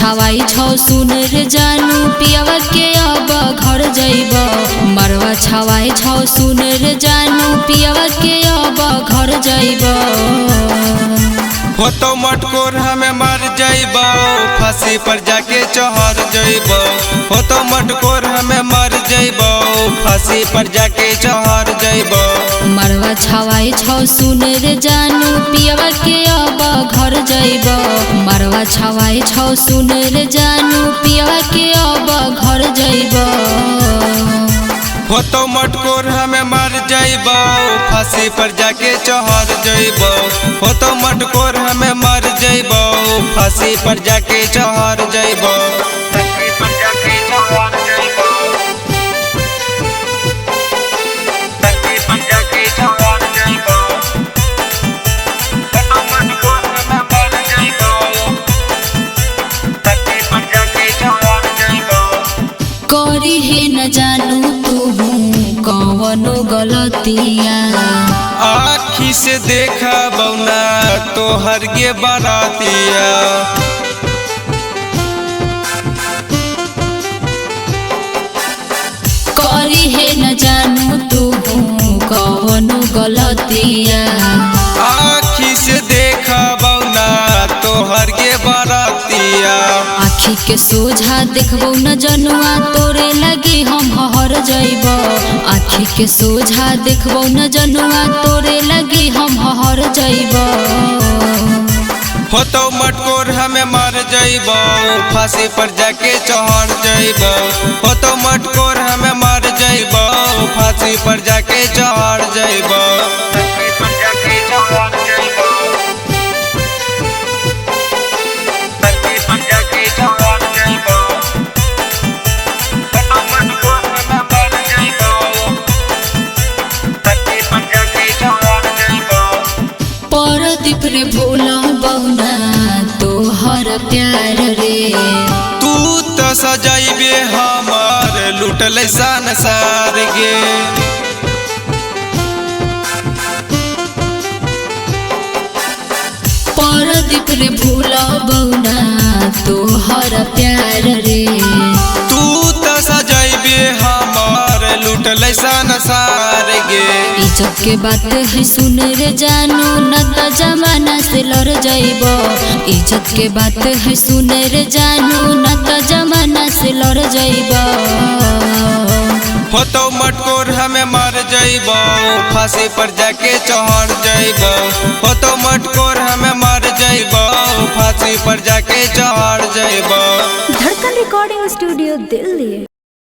छावाई छौ सुन रे जानू पियावा के अब घर जइब। मरवा छावाई छौ सुन रे जानू पियावा के अब घर जइब। हो तो मटकोर हमें मर जाइबो फांसी पर जाके चढ़ जाइबो। हो तो मटकोर हमें मर जाइबो फांसी पर जाके चढ़ जाइबो। मरवा छावाई छौ सुन रे जानू पियावा के अब घर जइब। मरवा छावाई छौ सुन रे जानू पियावा के अब घर जइब। हो तो मटकोर हमें मर जाइबो फांसी पर जाके चढ़ जाइबो। हो तो मटकोर हमें मर जाइबो फांसी पर जाके चढ़ जाइबो। फांसी पर जाके चढ़ जाइबो। फांसी पर जाके चढ़ जाइबो। हो तो मटकोर हमें मर जाइबो फांसी पर जाके चढ़ जाइबो। करी हे न जानू कवनो गलतिया आखी से देखा बौना तोहर के बरातिया। करी हे न जानू तू कवनो गलतिया। आखी से देखा बौना तोहर के बरातिया। आखी के सोझा देखबो न जनुआ तोरे लगे हम हर जइब। आखी के सोझा देखबो न जनुआ तोरे लगे हम हर जइब। हो तो मटकोर हमें मर जाइबो फांसी पर जाके चढ़ जाइबो। हो तो मटकोर हमें मर जाइबो फांसी पर जाके चढ़ जाइबो। फांसी पर जाके चढ़ जाइबो। फांसी पर जाके चढ़ जाइबो। हो तो मटकोर हमें मर जाइबो फांसी पर जाके चढ़ जाइबो। परदीप रे भोला बहुना तोहर प्यार रे। तू तो सजाइबे हमार लुटल संसार गे। परदीप रे भोला बहुना तोहर प्यार रे। तू तो सजाइबे हमार लुटल संसार गे। इज्जत के बात है सुन रे जानू न त जमाना से लड़ जाइब। इज्जत के बात है सुन रे जानू न त जमाना से लड़ जाइब। हो तो मटकोर हमें मर जाइबो फांसी पर जाके चढ़ जाइबो। हो तो मटकोर हमें मर जाइबो फांसी पर जाके चढ़ जाइबो। धड़कन रिकॉर्डिंग स्टूडियो दिल्ली।